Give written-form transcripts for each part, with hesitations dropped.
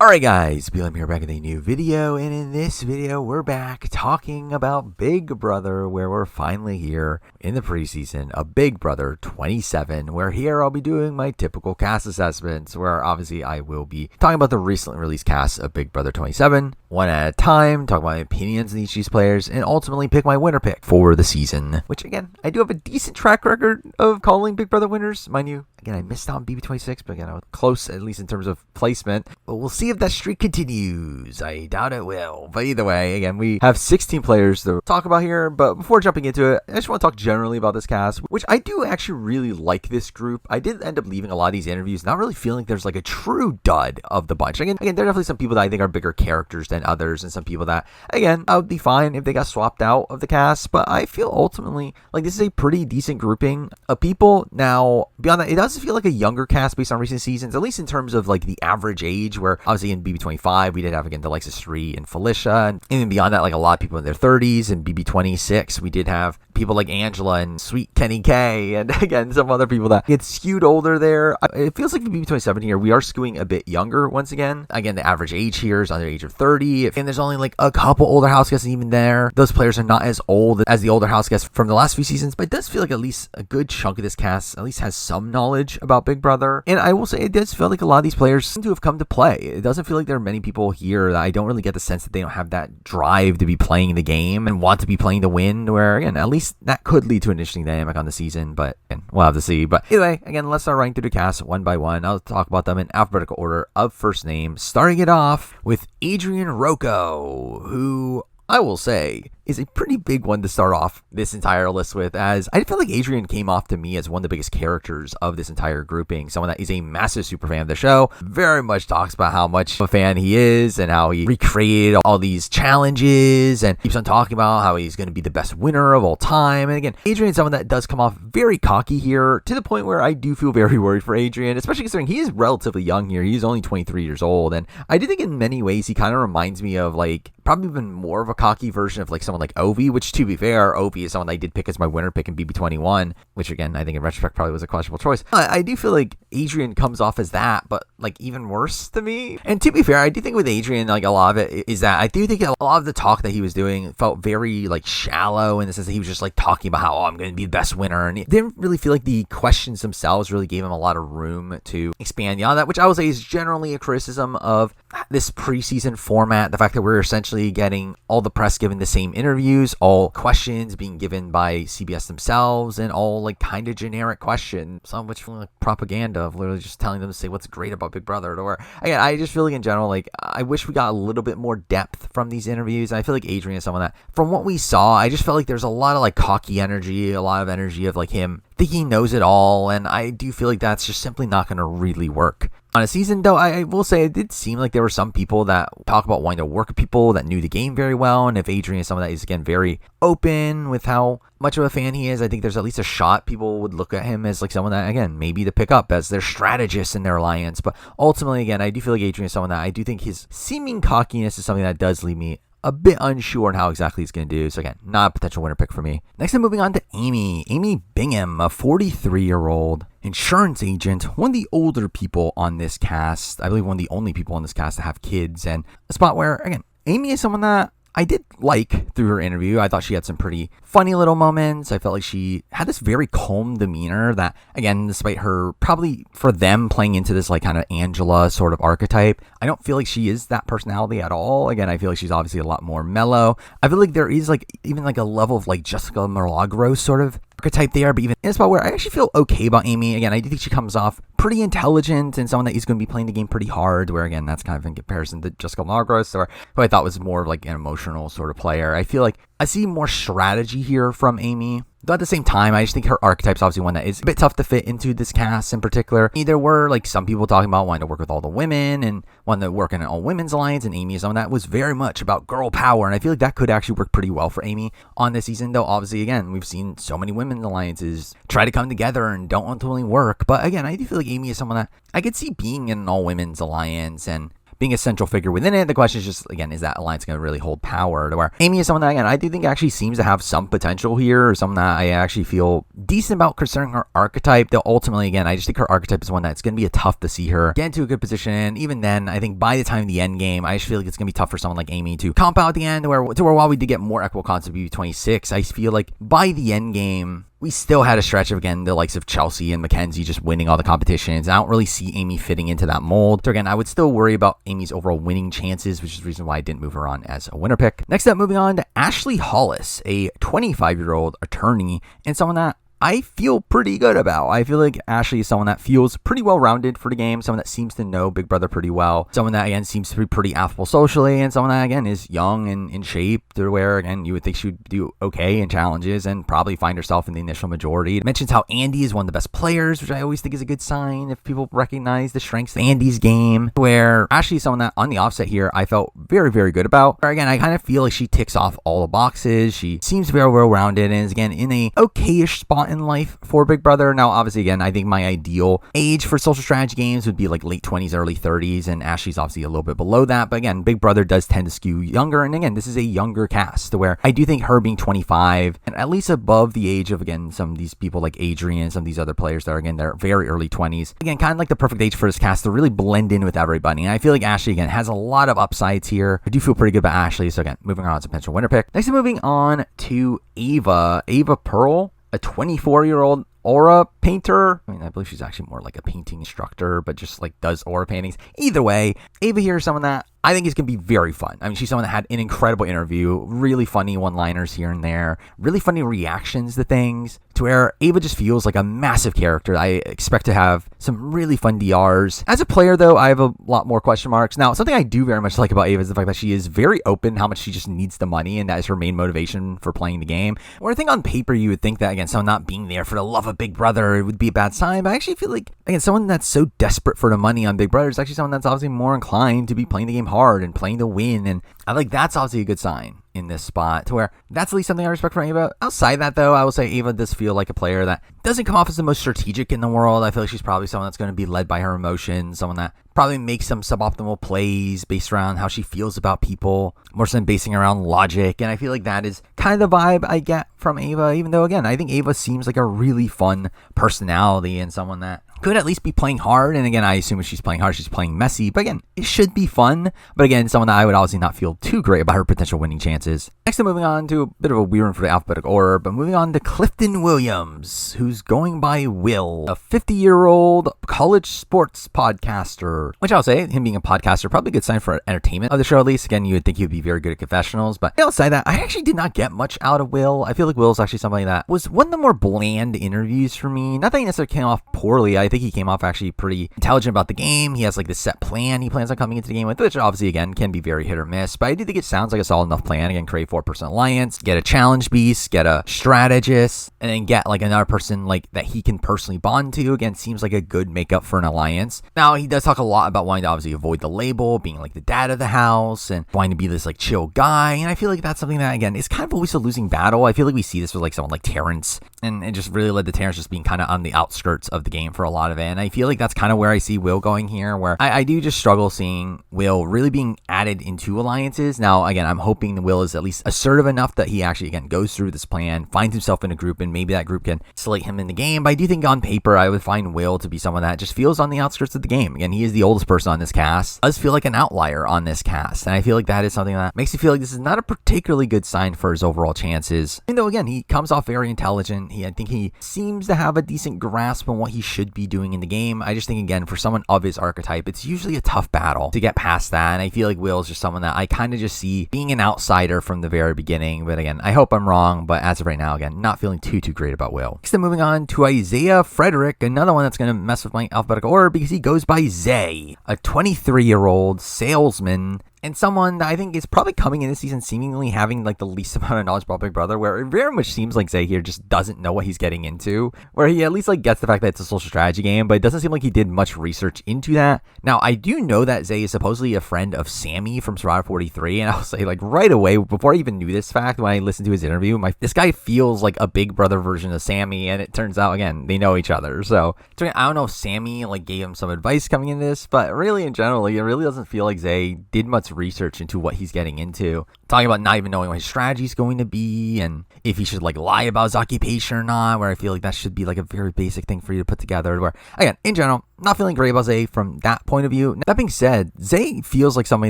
Alright guys, Bingham here back in a new video, and in this video we're back talking about Big Brother, where we're finally here in the preseason of Big Brother 27, where here I'll be doing my typical cast assessments, where obviously I will be talking about the recently released cast of Big Brother 27, one at a time, talk about my opinions on each of these players, and ultimately pick my winner pick for the season, which again, I do have a decent track record of calling Big Brother winners, mind you. Again, I missed out on BB26, but again, I was close, at least in terms of placement. But we'll see if that streak continues. I doubt it will. But either way, again, we have 16 players to talk about here. But before jumping into it, I just want to talk generally about this cast, which I do actually really like this group. I did end up leaving a lot of these interviews not really feeling like there's like a true dud of the bunch. Again, there are definitely some people that I think are bigger characters than others, and some people that, again, I would be fine if they got swapped out of the cast. But I feel ultimately like this is a pretty decent grouping of people. Now, beyond that, it does feel like a younger cast based on recent seasons, at least in terms of like the average age, where obviously in BB25 we did have again the likes of Sri and Felicia, and even beyond that, like a lot of people in their 30s. And BB26 we did have people like Angela and Sweet Kenny K, and again some other people that get skewed older there. It feels like the BB27 here we are skewing a bit younger once again. Again, the average age here is under the age of 30, and there's only like a couple older house guests, and even there those players are not as old as the older house guests from the last few seasons. But it does feel like at least a good chunk of this cast at least has some knowledge about Big Brother, and I will say it does feel like a lot of these players seem to have come to play. It doesn't feel like there are many people here that I don't really get the sense that they don't have that drive to be playing the game and want to be playing to win, where again at least that could lead to an interesting dynamic on the season, but again, we'll have to see. But anyway, again, let's start running through the cast one by one. I'll talk about them in alphabetical order of first name, starting it off with Adrien Roko, who I will say is a pretty big one to start off this entire list with, as I feel like Adrien came off to me as one of the biggest characters of this entire grouping. Someone that is a massive super fan of the show, very much talks about how much of a fan he is and how he recreated all these challenges and keeps on talking about how he's going to be the best winner of all time. And again, Adrien is someone that does come off very cocky here, to the point where I do feel very worried for Adrien, especially considering he is relatively young here. He's only 23 years old, and I do think in many ways he kind of reminds me of like probably even more of a cocky version of like someone like Ovi, which to be fair, Ovi is someone I did pick as my winner pick in BB21, which again, I think in retrospect probably was a questionable choice. I do feel like Adrien comes off as that, but like even worse to me. And to be fair, I do think with Adrien, like a lot of it is that I do think a lot of the talk that he was doing felt very like shallow, in the sense that he was just like talking about how, I'm going to be the best winner. And it didn't really feel like the questions themselves really gave him a lot of room to expand beyond that, which I would say is generally a criticism of this preseason format. The fact that we're essentially getting all the press given the same interviews, all questions being given by CBS themselves, and all like kind of generic questions, some of which feel like propaganda of literally just telling them to say what's great about Big Brother. Or again, I just feel like in general, like I wish we got a little bit more depth from these interviews. And I feel like Adrien is someone that, from what we saw, I just felt like there's a lot of like cocky energy, a lot of energy of like him thinking he knows it all, and I do feel like that's just simply not going to really work on a season. Though I will say it did seem like there were some people that talk about wanting to work with people that knew the game very well, and if Adrien is someone that is again very open with how much of a fan he is, I think there's at least a shot people would look at him as like someone that, again, maybe to pick up as their strategist in their alliance. But ultimately, again, I do feel like Adrien is someone that I do think his seeming cockiness is something that does leave me a bit unsure on how exactly he's going to do. So again, not a potential winner pick for me. Next, I'm moving on to Amy Bingham, a 43-year-old insurance agent, one of the older people on this cast. I believe one of the only people on this cast to have kids, and a spot where, again, Amy is someone that I did like through her interview. I thought she had some pretty funny little moments. I felt like she had this very calm demeanor that, again, despite her probably for them playing into this like kind of Angela sort of archetype, I don't feel like she is that personality at all. Again, I feel like she's obviously a lot more mellow. I feel like there is like even like a level of like Jessica Milagros sort of archetype there, but even in a spot where I actually feel okay about Amy. Again, I do think she comes off pretty intelligent and someone that is going to be playing the game pretty hard, where again, that's kind of in comparison to Jessica Milagros, or who I thought was more of like an emotional sort of player. I feel like I see more strategy here from Amy. Though at the same time, I just think her archetype's obviously one that is a bit tough to fit into this cast in particular. There were like some people talking about wanting to work with all the women and wanting to work in an all-women's alliance, and Amy is someone that was very much about girl power, and I feel like that could actually work pretty well for Amy on this season. Though obviously, again, we've seen so many women's alliances try to come together and don't ultimately work. But again, I do feel like Amy is someone that I could see being in an all-women's alliance and being a central figure within it. The question is just, again, is that alliance going to really hold power? To where Amy is someone that, again, I do think actually seems to have some potential here, or someone that I actually feel decent about concerning her archetype. Though ultimately, again, I just think her archetype is one that's going to be tough to see her get into a good position. Even then, I think by the time of the end game, I just feel like it's going to be tough for someone like Amy to comp out at the end, to where while we did get more equal concept BB26, I feel like by the end game, we still had a stretch of, again, the likes of Chelsea and Mackenzie just winning all the competitions. I don't really see Amy fitting into that mold. So again, I would still worry about Amy's overall winning chances, which is the reason why I didn't move her on as a winner pick. Next up, moving on to Ashley Hollis, a 25-year-old attorney and someone that I feel pretty good about. I feel like Ashley is someone that feels pretty well-rounded for the game, someone that seems to know Big Brother pretty well, someone that, again, seems to be pretty affable socially, and someone that, again, is young and in shape to where, again, you would think she would do okay in challenges and probably find herself in the initial majority. It mentions how Andy is one of the best players, which I always think is a good sign if people recognize the strengths of Andy's game, where Ashley is someone that, on the offset here, I felt very, very good about. Where, again, I kind of feel like she ticks off all the boxes. She seems very well-rounded and is, again, in a okay-ish spot in life for Big Brother. Now, obviously, again, I think my ideal age for social strategy games would be like late 20s, early 30s, and Ashley's obviously a little bit below that. But again, Big Brother does tend to skew younger, and again, this is a younger cast, where I do think her being 25 and at least above the age of, again, some of these people like Adrien, some of these other players that are, again, they're very early 20s. Again, kind of like the perfect age for this cast to really blend in with everybody. And I feel like Ashley, again, has a lot of upsides here. I do feel pretty good about Ashley. So again, moving on to potential winner pick. Next, moving on to Ava Pearl, a 24-year-old aura painter. I mean, I believe she's actually more like a painting instructor, but just like does aura paintings. Either way, Ava here is someone that I think is going to be very fun. I mean, she's someone that had an incredible interview, really funny one-liners here and there, really funny reactions to things, to where Ava just feels like a massive character. I expect to have some really fun DRs. As a player, though, I have a lot more question marks. Now, something I do very much like about Ava is the fact that she is very open how much she just needs the money, and that is her main motivation for playing the game. Where I think on paper, you would think that, again, someone not being there for the love of Big Brother would be a bad sign, but I actually feel like, again, someone that's so desperate for the money on Big Brother is actually someone that's obviously more inclined to be playing the game hard and playing to win, and I like that's obviously a good sign in this spot, to where that's at least something I respect from Ava. Outside that, though, I will say Ava does feel like a player that doesn't come off as the most strategic in the world. I feel like she's probably someone that's going to be led by her emotions, someone that probably makes some suboptimal plays based around how she feels about people, more so than basing around logic. And I feel like that is kind of the vibe I get from Ava, even though, again, I think Ava seems like a really fun personality and someone that could at least be playing hard. And again, I assume if she's playing hard, she's playing messy. But again, it should be fun. But again, someone that I would obviously not feel too great about her potential winning chances. Next, I'm moving on to a bit of a weird one for the alphabetical order, but moving on to Clifton Williams, who's going by Will, a 50-year-old college sports podcaster. Which I'll say, him being a podcaster, probably a good sign for entertainment of the show, at least. Again, you would think he would be very good at confessionals. But outside that, I actually did not get much out of Will. I feel like Will's actually somebody that was one of the more bland interviews for me. Not that he necessarily came off poorly. I think he came off actually pretty intelligent about the game. He has like this set plan he plans on coming into the game with, which obviously, again, can be very hit or miss. But I do think it sounds like a solid enough plan. Again, create 4% alliance, get a challenge beast, get a strategist, and then get like another person like that he can personally bond to. Again, seems like a good makeup for an alliance. Now, he does talk a lot about wanting to obviously avoid the label, being like the dad of the house, and wanting to be this like chill guy. And I feel like that's something that, again, is kind of always a losing battle. I feel like we see this with like someone like Terrence, and it just really led to Terrence just being kind of on the outskirts of the game for a lot of it. And I feel like that's kind of where I see Will going here, where I do just struggle seeing Will really being added into alliances. Now, again, I'm hoping Will is at least assertive enough that he actually, again, goes through this plan, finds himself in a group, and maybe that group can select him in the game. But I do think on paper, I would find Will to be someone that just feels on the outskirts of the game. Again, he is the oldest person on this cast, does feel like an outlier on this cast. And I feel like that is something that makes me feel like this is not a particularly good sign for his overall chances. Even though, again, he comes off very intelligent. I think he seems to have a decent grasp on what he should be doing in the game. I just think, again, for someone of his archetype, it's usually a tough battle to get past that. And I feel like Will is just someone that I kind of just see being an outsider from the very beginning. But again, I hope I'm wrong. But as of right now, again, not feeling too great about Will. Next, I'm moving on to Zay Frederick, another one that's going to mess with my alphabetical order because he goes by Zay, a 23-year-old salesman and someone that I think is probably coming in this season seemingly having like the least amount of knowledge about Big Brother, where it very much seems like Zay here just doesn't know what he's getting into, where he at least like gets the fact that it's a social strategy game, but it doesn't seem like he did much research into that. Now, I do know that Zay is supposedly a friend of Sammy from Survivor 43, and I'll say like right away, before I even knew this fact, when I listened to his interview, this guy feels like a Big Brother version of Sammy, and it turns out, again, they know each other. So I don't know if Sammy like gave him some advice coming into this, but really in general, it really doesn't feel like Zay did much research into what he's getting into. Talking about not even knowing what his strategy is going to be, and if he should like lie about his occupation or not, where I feel like that should be like a very basic thing for you to put together, where again, in general, not feeling great about Zay from that point of view. That being said, Zay feels like somebody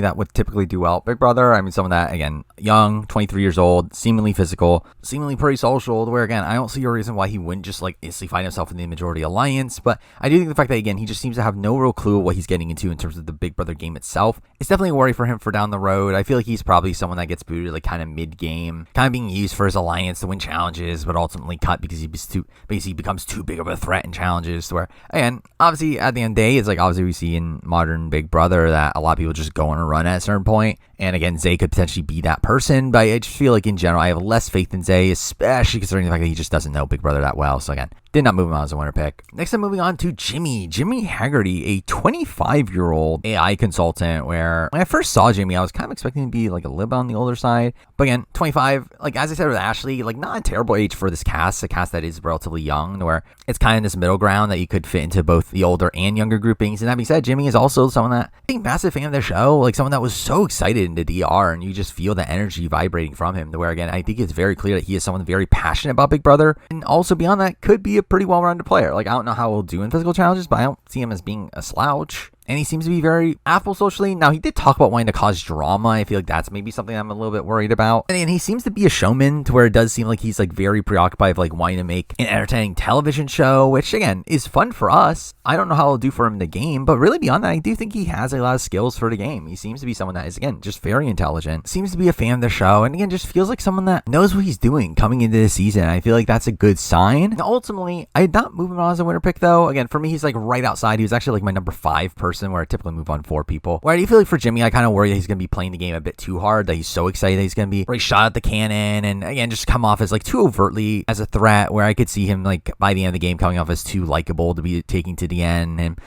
that would typically do well at Big Brother. I mean, someone that, again, young, 23 years old, seemingly physical, seemingly pretty social, where, again, I don't see a reason why he wouldn't just, like, instantly find himself in the majority alliance. But I do think the fact that, again, he just seems to have no real clue what he's getting into in terms of the Big Brother game itself. It's definitely a worry for him for down the road. I feel like he's probably someone that gets booted, like, kind of mid-game, kind of being used for his alliance to win challenges, but ultimately cut because he becomes too big of a threat in challenges, where, again, obviously, at the end of the day, it's like, obviously we see in modern Big Brother that a lot of people just go on a run at a certain point. And again, Zay could potentially be that person, but I just feel like in general, I have less faith in Zay, especially considering the fact that he just doesn't know Big Brother that well. So again, did not move him on as a winner pick. Next, I'm moving on to Jimmy Hagerty, a 25-year-old AI consultant, where when I first saw Jimmy, I was kind of expecting him to be like a little bit on the older side. But again, 25, like as I said with Ashley, like not a terrible age for this cast, a cast that is relatively young, where it's kind of this middle ground that you could fit into both the older and younger groupings. And that being said, Jimmy is also someone that I think massive fan of the show, like someone that was so excited into DR, and you just feel the energy vibrating from him, to where again, I think it's very clear that he is someone very passionate about Big Brother, and also beyond that could be a pretty well-rounded player. Like I don't know how he'll do in physical challenges, but I don't see him as being a slouch. And he seems to be very affable socially. Now, he did talk about wanting to cause drama. I feel like that's maybe something I'm a little bit worried about. And he seems to be a showman, to where it does seem like he's like very preoccupied with like wanting to make an entertaining television show, which again is fun for us. I don't know how it'll do for him in the game, but really beyond that, I do think he has a lot of skills for the game. He seems to be someone that is, again, just very intelligent, seems to be a fan of the show, and again, just feels like someone that knows what he's doing coming into this season. I feel like that's a good sign. Now, ultimately, I did not move him on as a winner pick, though. Again, for me, he's like right outside. He was actually like my number 5 person, where I typically move on 4 people. Where I do feel like for Jimmy, I kind of worry that he's going to be playing the game a bit too hard, that he's so excited that he's going to be really shot at the cannon, and again, just come off as like too overtly as a threat, where I could see him like by the end of the game coming off as too likable to be taking to the end, and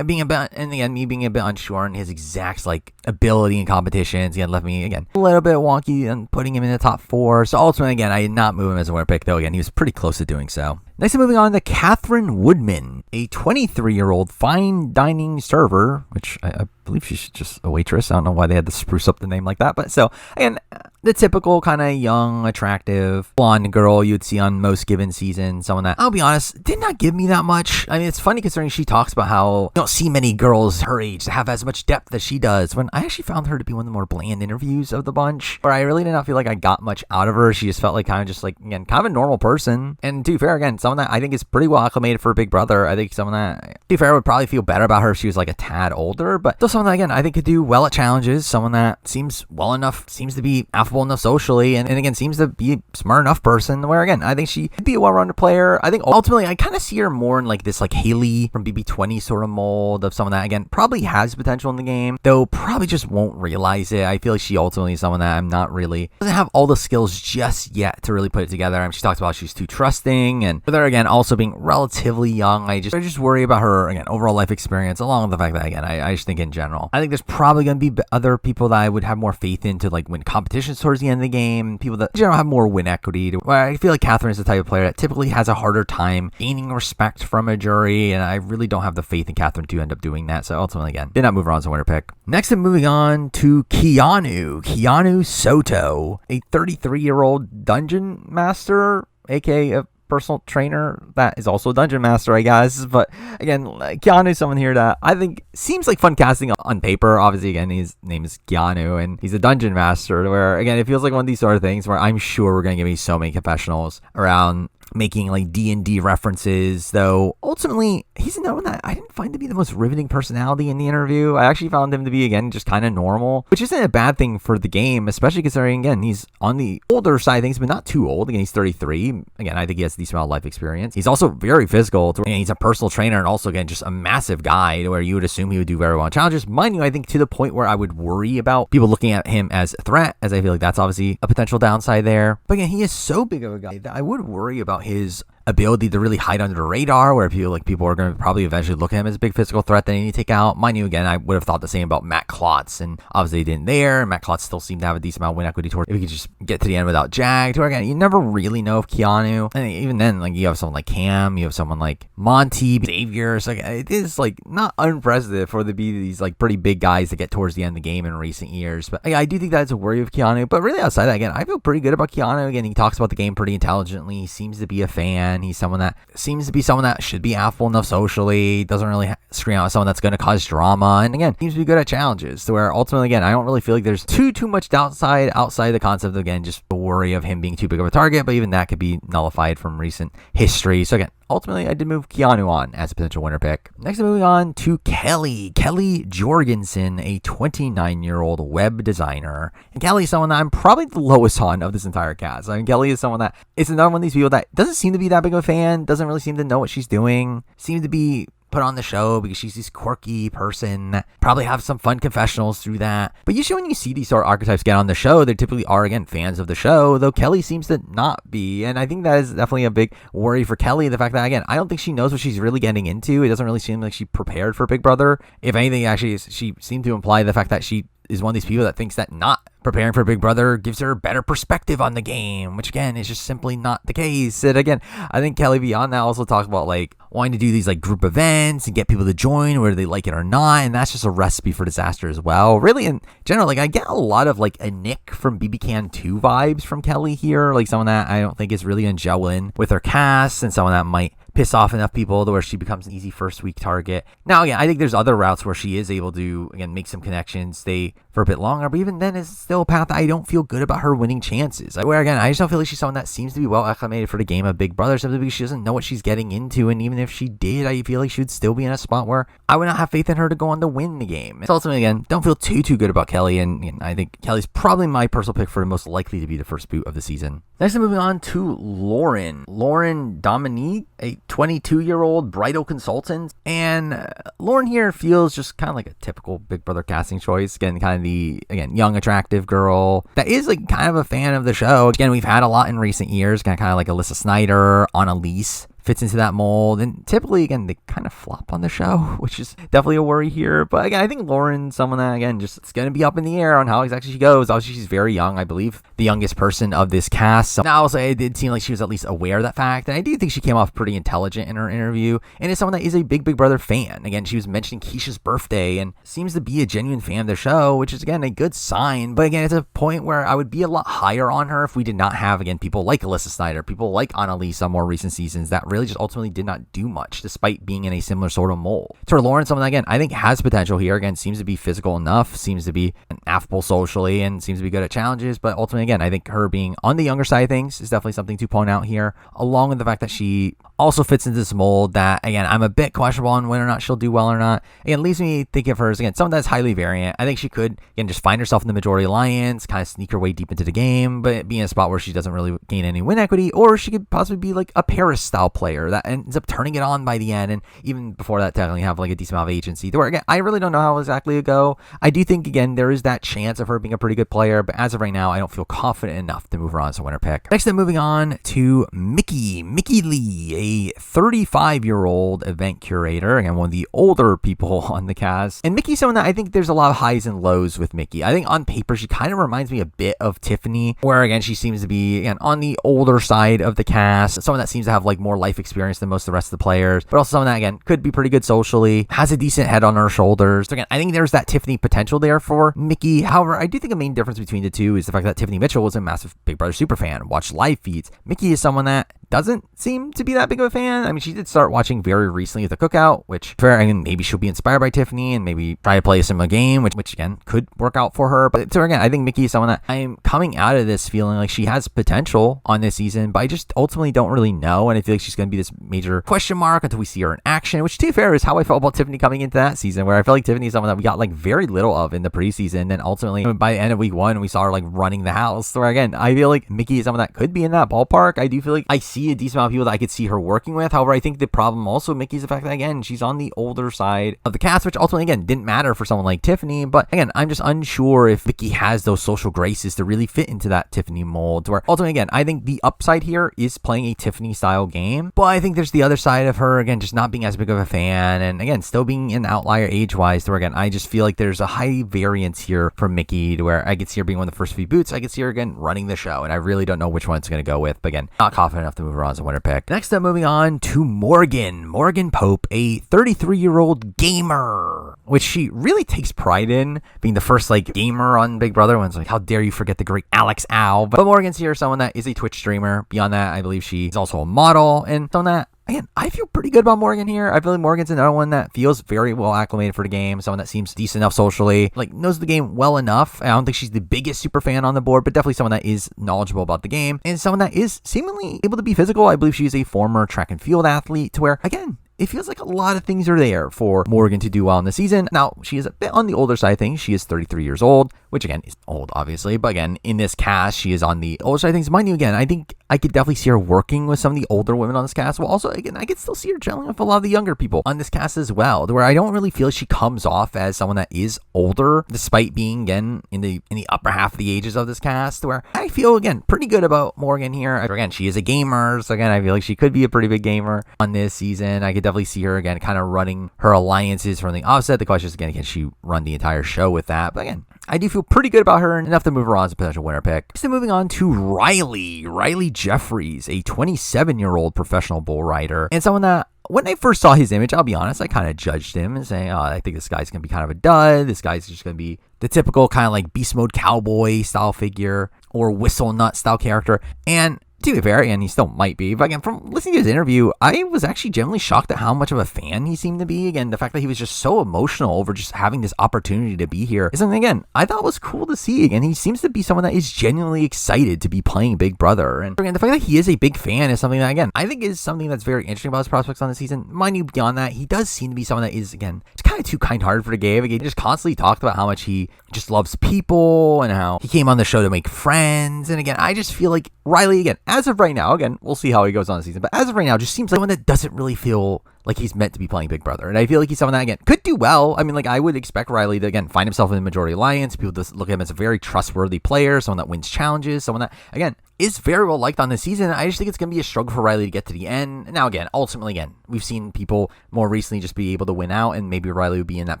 being a bit, and again, me being a bit unsure on his exact like ability in competitions, again, left me again a little bit wonky and putting him in the top 4. So ultimately, again, I did not move him as a winner pick, though again, he was pretty close to doing so. Next, I'm moving on to Katherine Woodman, a 23-year-old fine dining server, which I believe she's just a waitress. I don't know why they had to spruce up the name like that. But so, again, the typical kind of young, attractive, blonde girl you would see on most given seasons. Someone that, I'll be honest, did not give me that much. I mean, it's funny considering she talks about how you don't see many girls her age have as much depth as she does, when I actually found her to be one of the more bland interviews of the bunch, where I really did not feel like I got much out of her. She just felt like kind of just like, again, kind of a normal person. And to be fair, again, someone that I think is pretty well acclimated for Big Brother. I think someone that, to be fair, would probably feel better about her if she was like a tad older, but still someone that, again, I think could do well at challenges, someone that seems well enough, seems to be affable enough socially, and again, seems to be a smart enough person, where again, I think she could be a well-rounded player. I think ultimately, I kind of see her more in like this like Haley from BB20 sort of mold of someone that, again, probably has potential in the game, though probably just won't realize it. I feel like she ultimately is someone that I'm not really, doesn't have all the skills just yet to really put it together. I mean, she talks about she's too trusting, and with her, again, also being relatively young, I just worry about her, again, overall life experience, along with the fact that, again, I just think in general, I think there's probably going to be other people that I would have more faith in to like win competitions towards the end of the game, people that in general have more win equity, where I feel like Katherine is the type of player that typically has a harder time gaining respect from a jury, and I really don't have the faith in Katherine to end up doing that. So ultimately, again, did not move her on as a winner pick. Next, I'm moving on to Keanu Sto, a 33-year-old dungeon master, aka a personal trainer that is also a dungeon master, I guess. But again, Keanu is someone here that I think seems like fun casting on paper. Obviously, again, his name is Keanu, and he's a dungeon master, where again, it feels like one of these sort of things where I'm sure we're going to give me so many confessionals around making like D&D references, though ultimately he's another one that I didn't find to be the most riveting personality in the interview. I actually found him to be, again, just kind of normal, which isn't a bad thing for the game, especially considering, again, he's on the older side of things, but not too old. Again, he's 33. Again, I think he has a decent amount of life experience. He's also very physical, and he's a personal trainer, and also, again, just a massive guy to where you would assume he would do very well in challenges. Mind you, I think to the point where I would worry about people looking at him as a threat, as I feel like that's obviously a potential downside there. But again, he is so big of a guy that I would worry about his ability to really hide under the radar, where people are going to probably eventually look at him as a big physical threat that they need to take out. Mind you, again, I would have thought the same about Matt Klotz, and obviously he didn't there. Matt Klotz still seemed to have a decent amount of win equity towards if he could just get to the end without Jag. To where, again, you never really know if Keanu, and even then, like, you have someone like Cam, you have someone like Monty, Xavier. So, like, it is like not unprecedented for there to be these like pretty big guys that get towards the end of the game in recent years. But I do think that's a worry of Keanu. But really outside that, again, I feel pretty good about Keanu. Again, he talks about the game pretty intelligently. He seems to be a fan. He's someone that seems to be someone that should be affable enough socially, doesn't really scream out someone that's going to cause drama, and again, seems to be good at challenges, to where ultimately, again, I don't really feel like there's too much downside outside the concept of, again, just the worry of him being too big of a target, but even that could be nullified from recent history. So again, ultimately, I did move Keanu on as a potential winner pick. Next, moving on to Kelly Jorgenson, a 29-year-old web designer. And Kelly is someone that I'm probably the lowest on of this entire cast. I mean, Kelly is someone that is another one of these people that doesn't seem to be that big of a fan, doesn't really seem to know what she's doing, seems to be put on the show because she's this quirky person, probably have some fun confessionals through that. But usually when you see these sort of archetypes get on the show, they typically are, again, fans of the show, though Kelly seems to not be. And I think that is definitely a big worry for Kelly, the fact that, again, I don't think she knows what she's really getting into. It doesn't really seem like she prepared for Big Brother. If anything, actually, she seemed to imply the fact that she is one of these people that thinks that not preparing for Big Brother gives her a better perspective on the game, which, again, is just simply not the case. And again, I think Kelly beyond that also talks about like wanting to do these like group events and get people to join whether they like it or not, and that's just a recipe for disaster as well. Really, in general, like I get a lot of like a Nick from BB Can 2 vibes from Kelly here, like someone that I don't think is really gelling with her cast, and someone that might piss off enough people to where she becomes an easy first week target. Now, again, I think there's other routes where she is able to, again, make some connections, stay for a bit longer, but even then, it's still a path that I don't feel good about her winning chances. Where, again, I just don't feel like she's someone that seems to be well acclimated for the game of Big Brother, simply because she doesn't know what she's getting into, and even if she did, I feel like she would still be in a spot where I would not have faith in her to go on to win the game. So ultimately, again, don't feel too good about Kelly, and I think Kelly's probably my personal pick for most likely to be the first boot of the season. Next, I'm moving on to Lauren Dominique, a 22-year-old bridal consultant, and Lauren here feels just kind of like a typical Big Brother casting choice. Again, kind of the, again, young, attractive girl that is like kind of a fan of the show. Again, we've had a lot in recent years, kind of like Alyssa Snyder, Annalise fits into that mold, and typically, again, they kind of flop on the show, which is definitely a worry here. But again, I think Lauren's someone that, again, just it's going to be up in the air on how exactly she goes. Obviously, she's very young, I believe the youngest person of this cast. So now, it did seem like she was at least aware of that fact, and I do think she came off pretty intelligent in her interview, and is someone that is a big Brother fan. Again, she was mentioning Keisha's birthday, and seems to be a genuine fan of the show, which is, again, a good sign. But again, it's a point where I would be a lot higher on her if we did not have, again, people like Alyssa Snyder, people like Annalise on more recent seasons that really just ultimately did not do much, despite being in a similar sort of mold. To Lauren, someone that, again, I think has potential here. Again, seems to be physical enough, seems to be affable socially, and seems to be good at challenges. But ultimately, again, I think her being on the younger side of things is definitely something to point out here, along with the fact that she also fits into this mold that, again, I'm a bit questionable on whether or not she'll do well or not. Again, leaves me thinking of her as, again, someone that's highly variant. I think she could, again, just find herself in the majority alliance, kind of sneak her way deep into the game, but be in a spot where she doesn't really gain any win equity, or she could possibly be like a Paris style player that ends up turning it on by the end, and even before that, technically have like a decent amount of agency. Where, again, I really don't know how exactly it go. I do think, again, there is that chance of her being a pretty good player, but as of right now, I don't feel confident enough to move her on as a winner pick. Next, I'm moving on to Mickey Lee, a 35-year-old event curator, again, one of the older people on the cast. And Mickey's someone that I think there's a lot of highs and lows with Mickey. I think on paper, she kind of reminds me a bit of Tiffany, where, again, she seems to be, again, on the older side of the cast, someone that seems to have like more life life experience than most of the rest of the players, but also someone that, again, could be pretty good socially, has a decent head on her shoulders. So again, I think there's that Tiffany potential there for Mickey. However, I do think a main difference between the two is the fact that Tiffany Mitchell was a massive Big Brother superfan, watched live feeds. Mickey is someone that doesn't seem to be that big of a fan. I mean, she did start watching very recently at the Cookout, which I mean, maybe she'll be inspired by Tiffany and maybe try to play a similar game, which again could work out for her. But so again, I think Mickey is someone that I'm coming out of this feeling like she has potential on this season, but I just ultimately don't really know. And I feel like she's going to be this major question mark until we see her in action, which to be fair is how I felt about Tiffany coming into that season, where I felt like Tiffany is someone that we got like very little of in the preseason. Then ultimately by the end of week 1, we saw her like running the house. Where again, I feel like Mickey is someone that could be in that ballpark. I do feel like I see a decent amount of people that I could see her working with. However, I think the problem also with Mickey is the fact that, again, she's on the older side of the cast, which ultimately, again, didn't matter for someone like Tiffany. But again, I'm just unsure if Mickey has those social graces to really fit into that Tiffany mold, where ultimately, again, I think the upside here is playing a Tiffany style game. But I think there's the other side of her, again, just not being as big of a fan, and again, still being an outlier age-wise, where again, I just feel like there's a high variance here from Mickey, to where I could see her being one of the first few boots. I could see her, again, running the show, and I really don't know which one it's going to go with. But again, not confident enough to move her on as a winner pick. Next up, moving on to Morgan Pope, a 33-year-old gamer, which she really takes pride in, being the first like gamer on Big Brother. One's like, how dare you forget the great Alex Al. But Morgan's here, someone that is a Twitch streamer. Beyond that, I believe she's also a model, and someone that, again, I feel pretty good about Morgan here. I feel like Morgan's another one that feels very well acclimated for the game. Someone that seems decent enough socially, like knows the game well enough. I don't think she's the biggest super fan on the board, but definitely someone that is knowledgeable about the game and someone that is seemingly able to be physical. I believe she's a former track and field athlete, to where, again, it feels like a lot of things are there for Morgan to do well in the season. Now, she is a bit on the older side of things. She is 33 years old, which again is old, obviously. But again, in this cast, she is on the older side of things. Mind you, again, I think I could definitely see her working with some of the older women on this cast. Well, also, again, I could still see her gelling with a lot of the younger people on this cast as well, to where I don't really feel like she comes off as someone that is older, despite being, again, in the upper half of the ages of this cast, where I feel, again, pretty good about Morgan here. Again, she is a gamer, so again, I feel like she could be a pretty big gamer on this season. I could definitely see her, again, kind of running her alliances from the offset. The question is, again, can she run the entire show with that? But again, I do feel pretty good about her, enough to move her on as a potential winner pick. So moving on to Riley Jeffries, a 27-year-old professional bull rider, and someone that, when I first saw his image, I'll be honest, I kind of judged him and saying, oh, I think this guy's going to be kind of a dud. This guy's just going to be the typical kind of like beast mode cowboy style figure or whistle nut style character. And to be fair, and he still might be, but again, from listening to his interview, I was actually genuinely shocked at how much of a fan he seemed to be. Again, the fact that he was just so emotional over just having this opportunity to be here is something, again, I thought was cool to see. Again, he seems to be someone that is genuinely excited to be playing Big Brother. And again, the fact that he is a big fan is something that, again, I think is something that's very interesting about his prospects on the season. Mind you, beyond that, he does seem to be someone that is, again, just kind of too kind-hearted for the game. Again, he just constantly talked about how much he just loves people and how he came on the show to make friends. And again, I just feel like Riley, again, as of right now, again, we'll see how he goes on the season, but as of right now, just seems like one that doesn't really feel like he's meant to be playing Big Brother. And I feel like he's someone that, again, could do well. I mean, like, I would expect Riley to, again, find himself in the majority alliance. People just look at him as a very trustworthy player, someone that wins challenges, someone that, again, is very well liked on this season. I just think it's going to be a struggle for Riley to get to the end. Now, again, ultimately, again, we've seen people more recently just be able to win out, and maybe Riley would be in that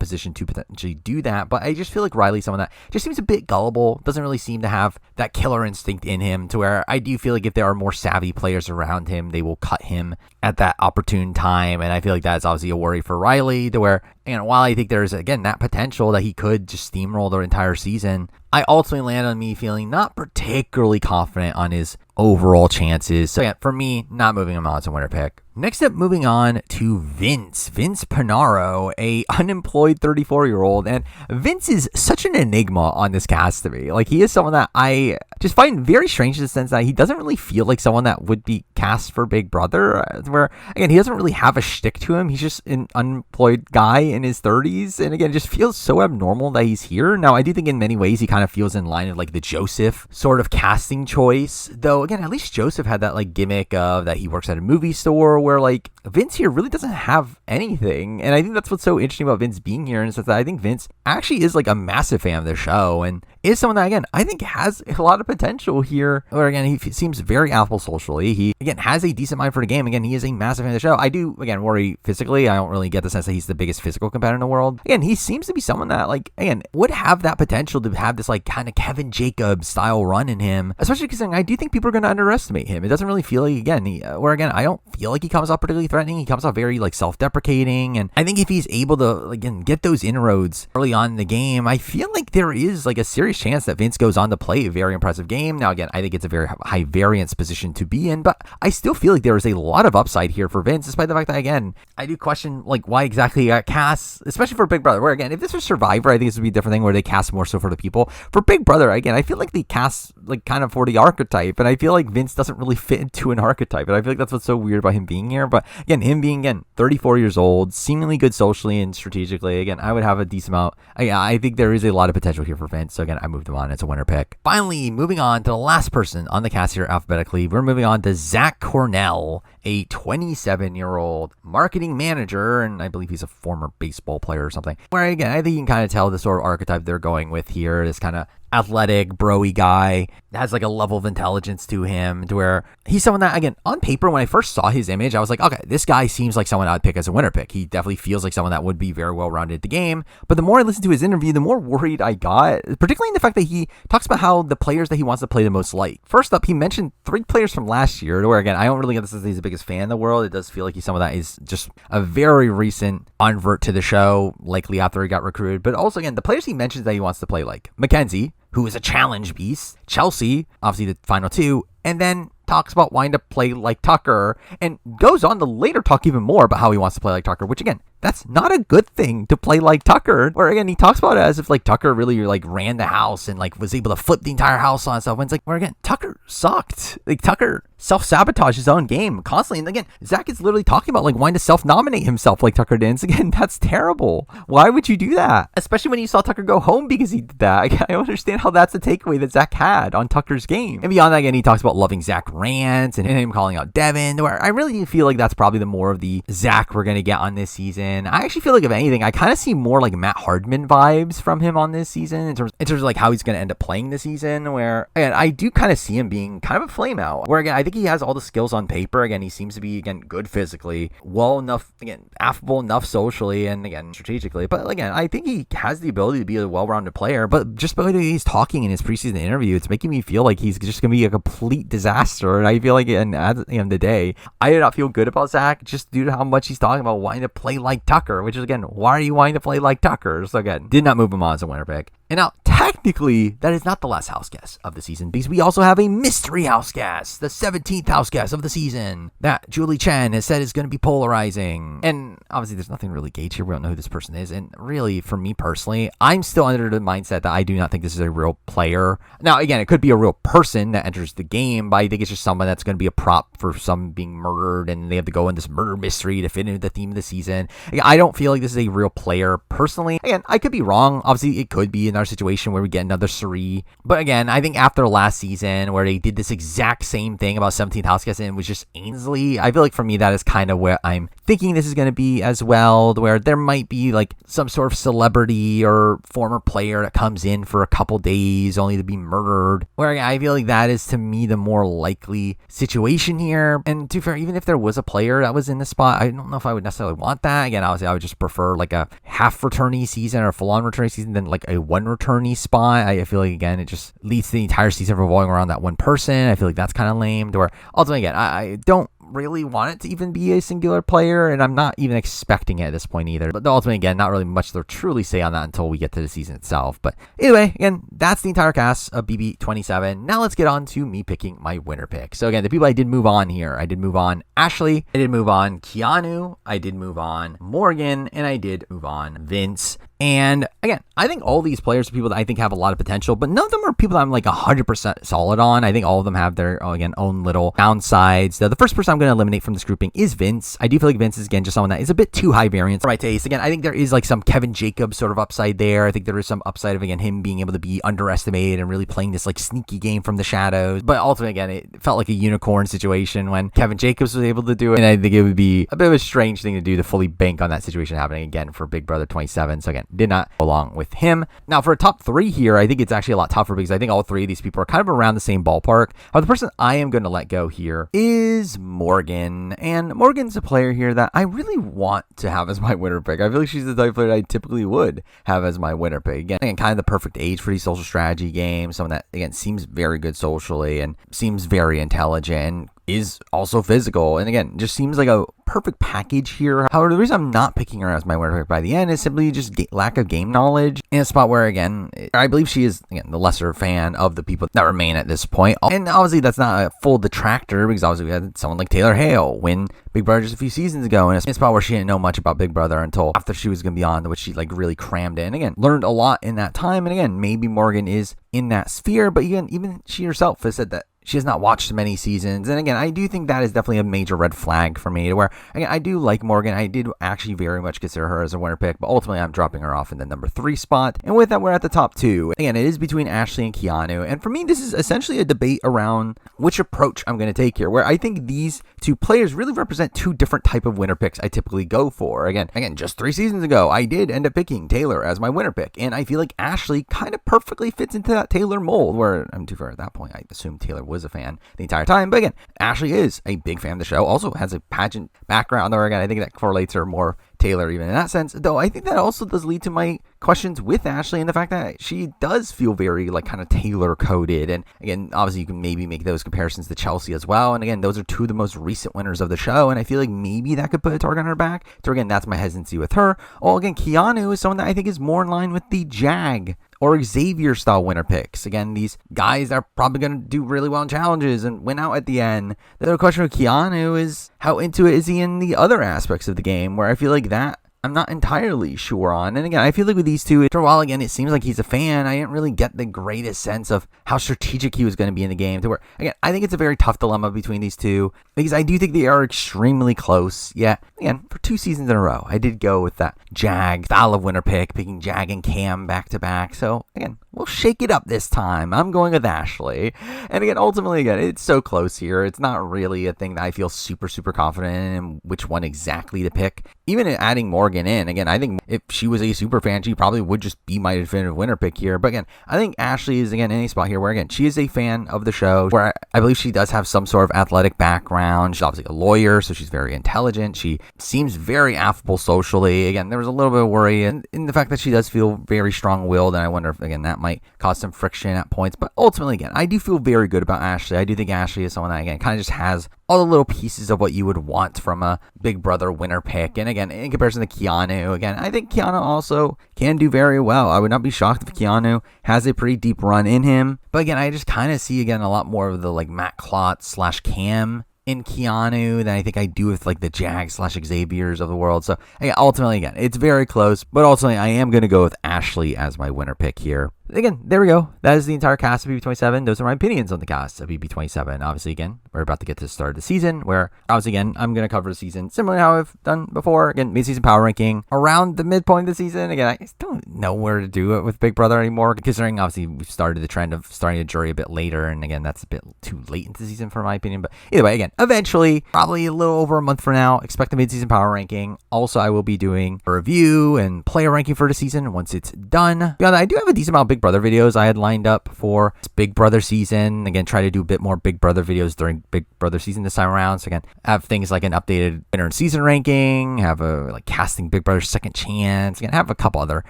position to potentially do that. But I just feel like Riley's someone that just seems a bit gullible, doesn't really seem to have that killer instinct in him, to where I do feel like if there are more savvy players around him, they will cut him at that opportune time. And I feel like that's obviously a worry for Riley, to where, and while I think there's, again, that potential that he could just steamroll the entire season, I ultimately land on me feeling not particularly confident on his overall chances. So yeah, for me, not moving him on as a winner pick. Next up, moving on to Vince Pinaro, a unemployed 34-year-old. And Vince is such an enigma on this cast to me. Like, he is someone that I just find very strange in the sense that he doesn't really feel like someone that would be cast for Big Brother, where, again, he doesn't really have a shtick to him. He's just an unemployed guy in his 30s. And again, it just feels so abnormal that he's here. Now, I do think in many ways he kind of feels in line of like the Joseph sort of casting choice. Though, again, at least Joseph had that like gimmick of that he works at a movie store, where like Vince here really doesn't have anything. And I think that's what's so interesting about Vince being here, in the sense that I think Vince actually is like a massive fan of the show. And is someone that, again, I think has a lot of potential here. Or again, he seems very affable socially. He, again, has a decent mind for the game. Again, he is a massive fan of the show. I do, again, worry physically. I don't really get the sense that he's the biggest physical competitor in the world. Again, he seems to be someone that, like, again, would have that potential to have this, like, kind of Kevin Jacobs style run in him, especially because I do think people are going to underestimate him. It doesn't really feel like, again, again, I don't feel like he comes off particularly threatening. He comes off very, like, self-deprecating, and I think if he's able to, again, get those inroads early on in the game, I feel like there is, like, a serious chance that Vince goes on to play a very impressive game. Now, again, I think it's a very high variance position to be in, but I still feel like there is a lot of upside here for Vince, despite the fact that, again, I do question, like, why exactly he got cast, especially for Big Brother, where, again, if this was Survivor, I think this would be a different thing where they cast more so for the people. For Big Brother, again, I feel like they cast, like, kind of for the archetype, and I feel like Vince doesn't really fit into an archetype, and I feel like that's what's so weird about him being here. But again, him being, again, 34 years old, seemingly good socially and strategically, again, I would have a decent amount. I think there is a lot of potential here for Vince, so again, I moved him on. It's a winner pick. Finally, moving on to the last person on the cast here alphabetically, we're moving on to Zack Cornell, a 27-year-old marketing manager, and I believe he's a former baseball player or something, where, again, I think you can kind of tell the sort of archetype they're going with here, this kind of athletic, bro-y guy, has like a level of intelligence to him, to where he's someone that, again, on paper, when I first saw his image, I was like, okay, this guy seems like someone I'd pick as a winner pick. He definitely feels like someone that would be very well-rounded at the game. But the more I listened to his interview, the more worried I got, particularly in the fact that he talks about how the players that he wants to play the most like. First up, he mentioned 3 players from last year, where, again, I don't really get this as he's the biggest fan in the world. It does feel like he's someone that is just a very recent convert to the show, likely after he got recruited. But also, again, the players he mentions that he wants to play like Mackenzie, who is a challenge beast, Chelsea, obviously the final 2, and then talks about wanting to play like Tucker, and goes on to later talk even more about how he wants to play like Tucker, which, again, that's not a good thing to play like Tucker, where, again, he talks about it as if, like, Tucker really, like, ran the house and, like, was able to flip the entire house on itself. And it's like, where, again, Tucker sucked. Like, Tucker self-sabotaged his own game constantly. And, again, Zack is literally talking about, like, wanting to self-nominate himself like Tucker did. And, again, that's terrible. Why would you do that? Especially when you saw Tucker go home because he did that. I don't understand how that's the takeaway that Zack had on Tucker's game. And beyond that, again, he talks about loving Zack rants and him calling out Devin, where I really feel like that's probably the more of the Zack we're going to get on this season. I actually feel like, if anything, I kind of see more like Matt Hardman vibes from him on this season in terms of like how he's going to end up playing this season, where, again, I do kind of see him being kind of a flame out, where, again, I think he has all the skills on paper. Again, he seems to be, again, good physically, well enough, again, affable enough socially, and, again, strategically. But, again, I think he has the ability to be a well-rounded player, but just by the way he's talking in his preseason interview, it's making me feel like he's just going to be a complete disaster. And I feel like, and at the end of the day, I do not feel good about Zack just due to how much he's talking about wanting to play like Tucker, which is, again, why are you wanting to play like Tucker? So, again, did not move him on as a winner pick. And now, technically, that is not the last house guest of the season, because we also have a mystery house guest, the 17th house guest of the season, that Julie Chen has said is going to be polarizing. And obviously, there's nothing really gauged here. We don't know who this person is. And really, for me personally, I'm still under the mindset that I do not think this is a real player. Now, again, it could be a real person that enters the game, but I think it's just someone that's going to be a prop for some being murdered, and they have to go in this murder mystery to fit into the theme of the season. Again, I don't feel like this is a real player personally. Again, I could be wrong. Obviously, it could be another situation where we get another Suri. But again, I think after last season where they did this exact same thing about 17th house guest and it was just Ainsley, I feel like for me that is kind of where I'm thinking this is going to be as well, where there might be like some sort of celebrity or former player that comes in for a couple days only to be murdered, where I feel like that is to me the more likely situation here. And to be fair, even if there was a player that was in the spot, I don't know if I would necessarily want that. Again, obviously I would just prefer like a half returnee season or a full-on returnee season than like a one returnee spot. I feel like, again, it just leads to the entire season revolving around that one person. I feel like that's kind of lame. Or ultimately, again, I don't really want it to even be a singular player, and I'm not even expecting it at this point either. But ultimately, again, not really much to truly say on that until we get to the season itself. But either way, again, that's the entire cast of BB27. Now let's get on to me picking my winner pick. So again, the people I did move on here, I did move on Ashley, I did move on Keanu, I did move on Morgan, and I did move on Vince. And again, I think all these players are people that I think have a lot of potential, but none of them are people that I'm like 100% solid on. I think all of them have their, again, own little downsides. The first person I'm going to eliminate from this grouping is Vince. I do feel like Vince is, again, just someone that is a bit too high variance for my taste. Again, I think there is like some Kevin Jacobs sort of upside there. I think there is some upside of, again, him being able to be underestimated and really playing this like sneaky game from the shadows. But ultimately, again, it felt like a unicorn situation when Kevin Jacobs was able to do it. And I think it would be a bit of a strange thing to do to fully bank on that situation happening again for Big Brother 27. So again, did not go along with him. Now, for a top 3 here, I think it's actually a lot tougher because I think all 3 of these people are kind of around the same ballpark. The person I am going to let go here is Morgan. And Morgan's a player here that I really want to have as my winner pick. I feel like she's the type of player that I typically would have as my winner pick. Again, kind of the perfect age for these social strategy games. Someone that, again, seems very good socially and seems very intelligent and is also physical, and again, just seems like a perfect package here. However, the reason I'm not picking her as my winner pick by the end is simply just lack of game knowledge in a spot where, again, I believe she is, again, the lesser fan of the people that remain at this point. And obviously, that's not a full detractor because obviously we had someone like Taylor Hale win Big Brother just a few seasons ago in a spot where she didn't know much about Big Brother until after she was going to be on, which she like really crammed in. Again, learned a lot in that time. And again, maybe Morgan is in that sphere, but again, even she herself has said that she has not watched many seasons. And again, I do think that is definitely a major red flag for me to where, again, I do like Morgan. I did actually very much consider her as a winner pick, but ultimately I'm dropping her off in the number 3 spot. And with that, we're at the top 2. Again, it is between Ashley and Keanu. And for me, this is essentially a debate around which approach I'm going to take here, where I think these 2 players really represent 2 different type of winner picks I typically go for. Again, just 3 seasons ago, I did end up picking Taylor as my winner pick. And I feel like Ashley kind of perfectly fits into that Taylor mold, where I'm too far at that point. I assumed Taylor was a fan the entire time. But again, Ashley is a big fan of the show, also has a pageant background there. Again, I think that correlates her more Taylor even in that sense, though I think that also does lead to my questions with Ashley and the fact that she does feel very like kind of Taylor coded. And again, obviously you can maybe make those comparisons to Chelsea as well, and again, those are 2 of the most recent winners of the show, and I feel like maybe that could put a target on her back. So again, that's my hesitancy with her. Oh, again, Keanu is someone that I think is more in line with the Jag or Xavier style winner picks. Again, these guys that are probably going to do really well in challenges and win out at the end. The other question with Keanu is how into it is he in the other aspects of the game, where I feel like that I'm not entirely sure on. And again, I feel like with these 2, after a while, again, it seems like he's a fan. I didn't really get the greatest sense of how strategic he was going to be in the game. To where, again, I think it's a very tough dilemma between these 2 because I do think they are extremely close. Yeah, again, for 2 seasons in a row, I did go with that Jag style of winner pick, picking Jag and Cam back to back. So again, we'll shake it up this time. I'm going with Ashley. And again, ultimately, again, it's so close here. It's not really a thing that I feel super, super confident in which one exactly to pick. Even adding Morgan in, again, I think if she was a super fan, she probably would just be my definitive winner pick here. But again, I think Ashley is, again, in a spot here where, again, she is a fan of the show, where I believe she does have some sort of athletic background. She's obviously a lawyer, so she's very intelligent. She seems very affable socially. Again, there was a little bit of worry in the fact that she does feel very strong-willed, and I wonder if, again, that might cause some friction at points. But ultimately, again, I do feel very good about Ashley. I do think Ashley is someone that, again, kind of just has all the little pieces of what you would want from a Big Brother winner pick. And again, in comparison to Keanu, again, I think Keanu also can do very well. I would not be shocked if Keanu has a pretty deep run in him. But again, I just kind of see, again, a lot more of the like Matt Klotz / Cam in Keanu than I think I do with like the Jag / Xaviers of the world. So again, ultimately, again, it's very close, but ultimately I am going to go with Ashley as my winner pick here. Again, there we go. That is the entire cast of BB27. Those are my opinions on the cast of BB27. Obviously, again, we're about to get to the start of the season, where, obviously, again, I'm going to cover the season similar to how I've done before. Again, mid-season power ranking around the midpoint of the season. Again, I just don't know where to do it with Big Brother anymore, considering, obviously, we've started the trend of starting to jury a bit later, and again, that's a bit too late into the season for my opinion. But either way, again, eventually, probably a little over a month from now, expect the mid-season power ranking. Also, I will be doing a review and player ranking for the season once it's done. Beyond that, I do have a decent amount of Big Brother videos I had lined up for this Big Brother season. Again, try to do a bit more Big Brother videos during Big Brother season this time around. So again, have things like an updated winter and season ranking, have a like casting Big Brother second chance. Again, have a couple other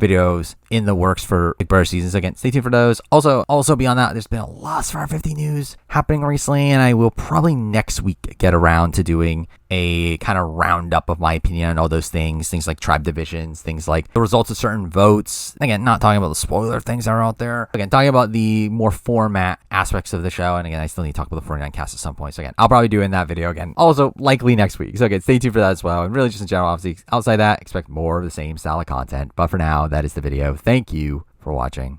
videos in the works for Big Brother seasons. Again, stay tuned for those. Also beyond that, there's been a lot of Survivor 50 news happening recently, and I will probably next week get around to doing a kind of roundup of my opinion on all those things like tribe divisions, things like the results of certain votes. Again, not talking about the spoiler things that are out there. Again, talking about the more format aspects of the show. And again, I still need to talk about the 49 cast at some point. So again, I'll probably do in that video again, also likely next week. So again, stay tuned for that as well. And really just in general, obviously, outside that, expect more of the same style of content. But for now, that is the video. Thank you for watching.